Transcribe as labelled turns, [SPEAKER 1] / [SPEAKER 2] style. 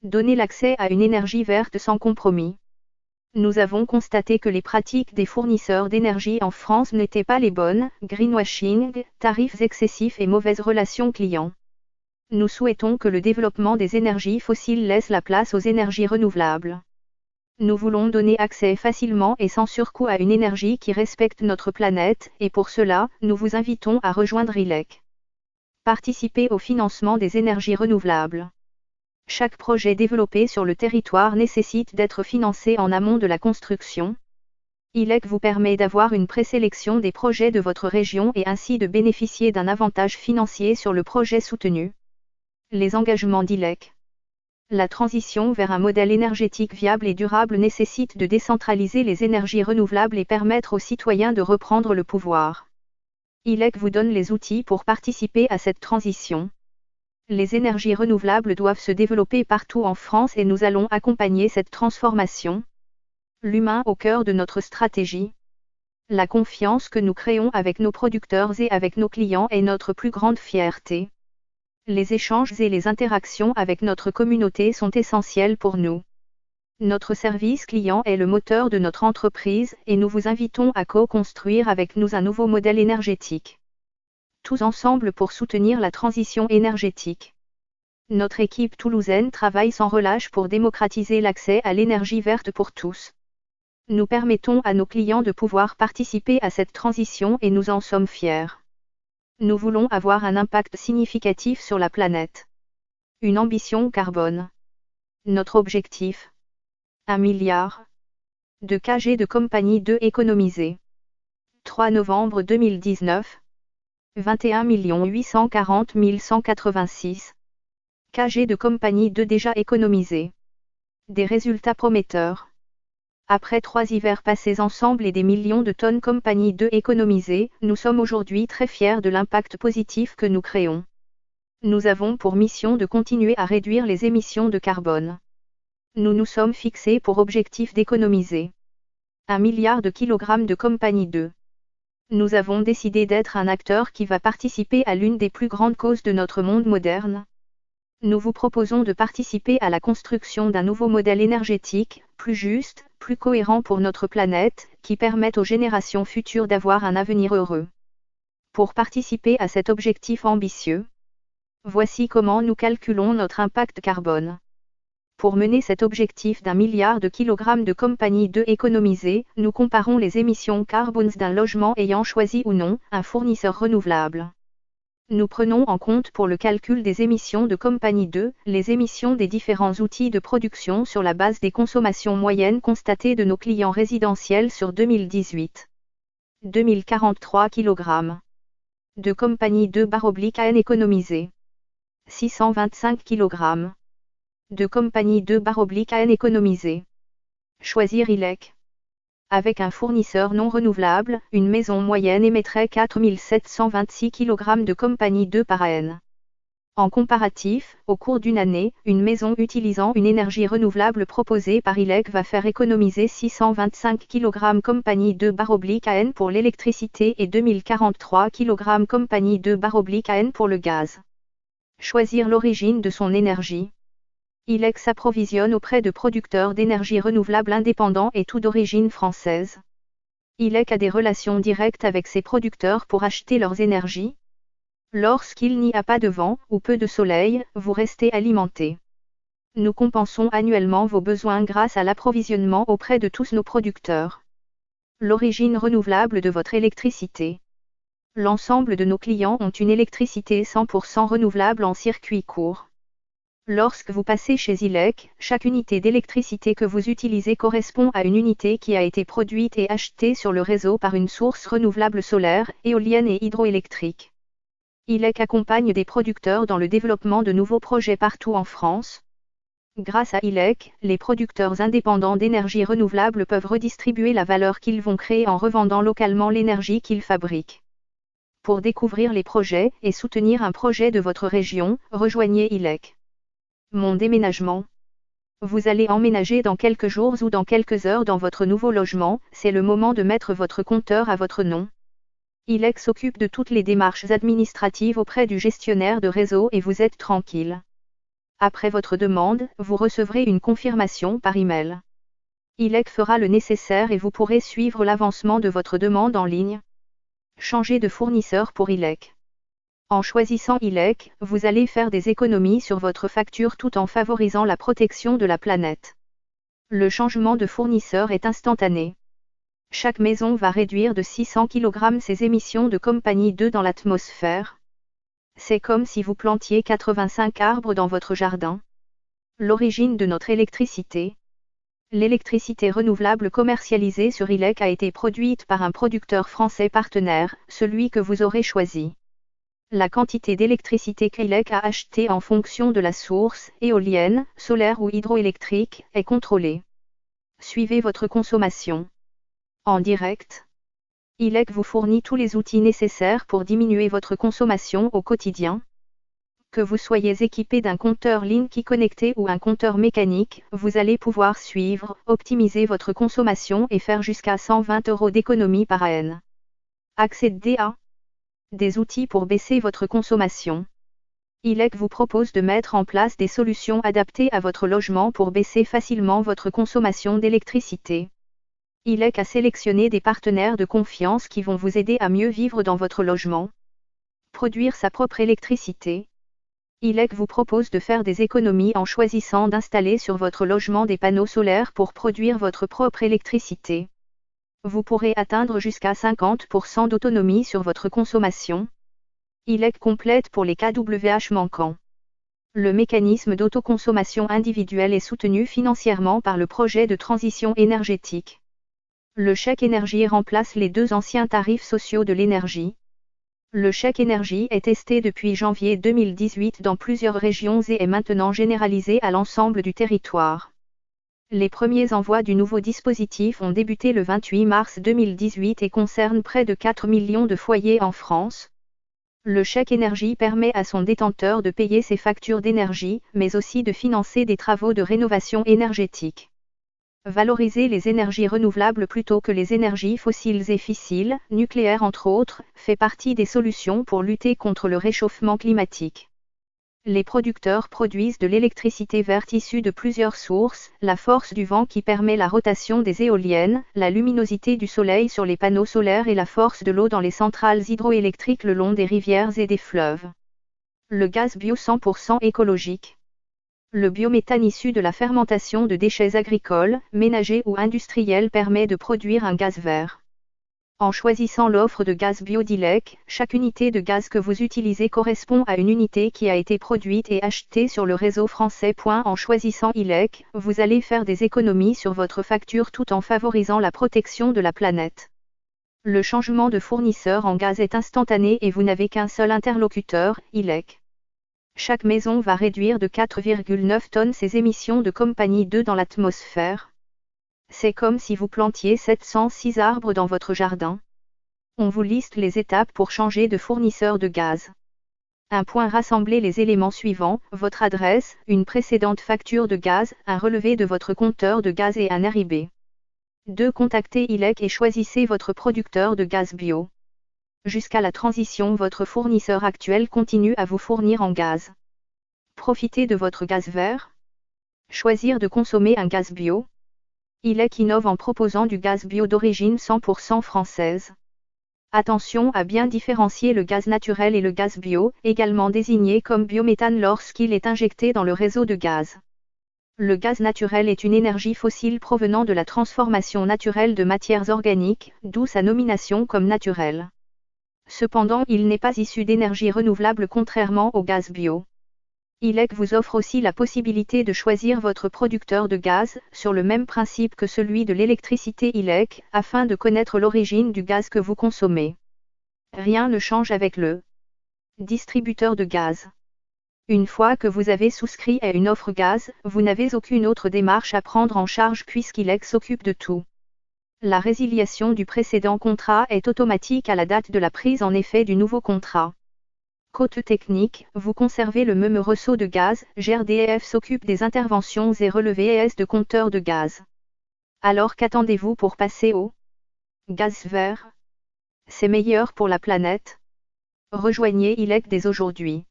[SPEAKER 1] Donner l'accès à une énergie verte sans compromis. Nous avons constaté que les pratiques des fournisseurs d'énergie en France n'étaient pas les bonnes, greenwashing, tarifs excessifs et mauvaises relations clients. Nous souhaitons que le développement des énergies fossiles laisse la place aux énergies renouvelables. Nous voulons donner accès facilement et sans surcoût à une énergie qui respecte notre planète, et pour cela, nous vous invitons à rejoindre ILEC. Participez au financement des énergies renouvelables. Chaque projet développé sur le territoire nécessite d'être financé en amont de la construction. ILEC vous permet d'avoir une présélection des projets de votre région et ainsi de bénéficier d'un avantage financier sur le projet soutenu. Les engagements d'ILEC. La transition vers un modèle énergétique viable et durable nécessite de décentraliser les énergies renouvelables et permettre aux citoyens de reprendre le pouvoir. ILEC vous donne les outils pour participer à cette transition. Les énergies renouvelables doivent se développer partout en France et nous allons accompagner cette transformation. L'humain au cœur de notre stratégie. La confiance que nous créons avec nos producteurs et avec nos clients est notre plus grande fierté. Les échanges et les interactions avec notre communauté sont essentiels pour nous. Notre service client est le moteur de notre entreprise et nous vous invitons à co-construire avec nous un nouveau modèle énergétique. Tous ensemble pour soutenir la transition énergétique. Notre équipe toulousaine travaille sans relâche pour démocratiser l'accès à l'énergie verte pour tous. Nous permettons à nos clients de pouvoir participer à cette transition et nous en sommes fiers. Nous voulons avoir un impact significatif sur la planète. Une ambition carbone. Notre objectif. 1 milliard de kg de compagnie 2 économisés. 3 novembre 2019. 21 840 186 kg de compagnie 2 déjà économisés. Des résultats prometteurs. Après 3 hivers passés ensemble et des millions de tonnes compagnie 2 économisées, nous sommes aujourd'hui très fiers de l'impact positif que nous créons. Nous avons pour mission de continuer à réduire les émissions de carbone. Nous nous sommes fixés pour objectif d'économiser 1 milliard de kilogrammes de compagnie 2. Nous avons décidé d'être un acteur qui va participer à l'une des plus grandes causes de notre monde moderne. Nous vous proposons de participer à la construction d'un nouveau modèle énergétique, plus juste, plus cohérent pour notre planète, qui permette aux générations futures d'avoir un avenir heureux. Pour participer à cet objectif ambitieux, voici comment nous calculons notre impact carbone. Pour mener cet objectif d'1 milliard de kilogrammes de compagnie 2 économisés, nous comparons les émissions carbone d'un logement ayant choisi ou non un fournisseur renouvelable. Nous prenons en compte pour le calcul des émissions de compagnie 2, les émissions des différents outils de production sur la base des consommations moyennes constatées de nos clients résidentiels sur 2018. 2043 kg de compagnie 2/AN économisés. 625 kg de compagnie 2/AN économisés. Choisir ILEC. Avec un fournisseur non renouvelable, une maison moyenne émettrait 4726 kg de compagnie 2 par AN. En comparatif, au cours d'une année, une maison utilisant une énergie renouvelable proposée par ILEC va faire économiser 625 kg compagnie 2/AN pour l'électricité et 2043 kg compagnie 2/AN pour le gaz. Choisir l'origine de son énergie. ILEC s'approvisionne auprès de producteurs d'énergie renouvelable indépendants et tout d'origine française. ILEC a des relations directes avec ses producteurs pour acheter leurs énergies. Lorsqu'il n'y a pas de vent ou peu de soleil, vous restez alimenté. Nous compensons annuellement vos besoins grâce à l'approvisionnement auprès de tous nos producteurs. L'origine renouvelable de votre électricité. L'ensemble de nos clients ont une électricité 100% renouvelable en circuit court. Lorsque vous passez chez ILEC, chaque unité d'électricité que vous utilisez correspond à une unité qui a été produite et achetée sur le réseau par une source renouvelable solaire, éolienne et hydroélectrique. ILEC accompagne des producteurs dans le développement de nouveaux projets partout en France. Grâce à ILEC, les producteurs indépendants d'énergie renouvelable peuvent redistribuer la valeur qu'ils vont créer en revendant localement l'énergie qu'ils fabriquent. Pour découvrir les projets et soutenir un projet de votre région, rejoignez ILEC. Mon déménagement. Vous allez emménager dans quelques jours ou dans quelques heures dans votre nouveau logement, c'est le moment de mettre votre compteur à votre nom. ILEC s'occupe de toutes les démarches administratives auprès du gestionnaire de réseau et vous êtes tranquille. Après votre demande, vous recevrez une confirmation par email. ILEC fera le nécessaire et vous pourrez suivre l'avancement de votre demande en ligne. Changez de fournisseur pour ILEC. En choisissant ILEC, vous allez faire des économies sur votre facture tout en favorisant la protection de la planète. Le changement de fournisseur est instantané. Chaque maison va réduire de 600 kg ses émissions de compagnie 2 dans l'atmosphère. C'est comme si vous plantiez 85 arbres dans votre jardin. L'origine de notre électricité. L'électricité renouvelable commercialisée sur ILEC a été produite par un producteur français partenaire, celui que vous aurez choisi. La quantité d'électricité qu'ILEC a achetée en fonction de la source, éolienne, solaire ou hydroélectrique, est contrôlée. Suivez votre consommation. En direct. ILEC vous fournit tous les outils nécessaires pour diminuer votre consommation au quotidien. Que vous soyez équipé d'un compteur Linky connecté ou un compteur mécanique, vous allez pouvoir suivre, optimiser votre consommation et faire jusqu'à 120 € d'économie par an. Accédez à des outils pour baisser votre consommation. ILEC vous propose de mettre en place des solutions adaptées à votre logement pour baisser facilement votre consommation d'électricité. ILEC a sélectionné des partenaires de confiance qui vont vous aider à mieux vivre dans votre logement. Produire sa propre électricité. ILEC vous propose de faire des économies en choisissant d'installer sur votre logement des panneaux solaires pour produire votre propre électricité. Vous pourrez atteindre jusqu'à 50% d'autonomie sur votre consommation. ILEC complète pour les kWh manquants. Le mécanisme d'autoconsommation individuelle est soutenu financièrement par le projet de transition énergétique. Le chèque énergie remplace les deux anciens tarifs sociaux de l'énergie. Le chèque énergie est testé depuis janvier 2018 dans plusieurs régions et est maintenant généralisé à l'ensemble du territoire. Les premiers envois du nouveau dispositif ont débuté le 28 mars 2018 et concernent près de 4 millions de foyers en France. Le chèque énergie permet à son détenteur de payer ses factures d'énergie, mais aussi de financer des travaux de rénovation énergétique. Valoriser les énergies renouvelables plutôt que les énergies fossiles et fissiles, nucléaires entre autres, fait partie des solutions pour lutter contre le réchauffement climatique. Les producteurs produisent de l'électricité verte issue de plusieurs sources, la force du vent qui permet la rotation des éoliennes, la luminosité du soleil sur les panneaux solaires et la force de l'eau dans les centrales hydroélectriques le long des rivières et des fleuves. Le gaz bio 100% écologique. Le biométhane issu de la fermentation de déchets agricoles, ménagers ou industriels permet de produire un gaz vert. En choisissant l'offre de gaz bio d'ILEC, chaque unité de gaz que vous utilisez correspond à une unité qui a été produite et achetée sur le réseau français. En choisissant ILEC, vous allez faire des économies sur votre facture tout en favorisant la protection de la planète. Le changement de fournisseur en gaz est instantané et vous n'avez qu'un seul interlocuteur, ILEC. Chaque maison va réduire de 4,9 tonnes ses émissions de compagnie 2 dans l'atmosphère. C'est comme si vous plantiez 706 arbres dans votre jardin. On vous liste les étapes pour changer de fournisseur de gaz. 1. Rassembler les éléments suivants, votre adresse, une précédente facture de gaz, un relevé de votre compteur de gaz et un RIB. 2. Contactez ILEC et choisissez votre producteur de gaz bio. Jusqu'à la transition, votre fournisseur actuel continue à vous fournir en gaz. Profitez de votre gaz vert. Choisir de consommer un gaz bio. ILEC innove en proposant du gaz bio d'origine 100% française. Attention à bien différencier le gaz naturel et le gaz bio, également désigné comme biométhane lorsqu'il est injecté dans le réseau de gaz. Le gaz naturel est une énergie fossile provenant de la transformation naturelle de matières organiques, d'où sa nomination comme naturelle. Cependant, il n'est pas issu d'énergie renouvelable contrairement au gaz bio. ILEC vous offre aussi la possibilité de choisir votre producteur de gaz, sur le même principe que celui de l'électricité ILEC, afin de connaître l'origine du gaz que vous consommez. Rien ne change avec le distributeur de gaz. Une fois que vous avez souscrit à une offre gaz, vous n'avez aucune autre démarche à prendre en charge puisqu'ILEC s'occupe de tout. La résiliation du précédent contrat est automatique à la date de la prise en effet du nouveau contrat. Côté technique, vous conservez le même réseau de gaz, GRDF s'occupe des interventions et relevés de compteurs de gaz. Alors qu'attendez-vous pour passer au gaz vert? C'est meilleur pour la planète. Rejoignez ILEC dès aujourd'hui.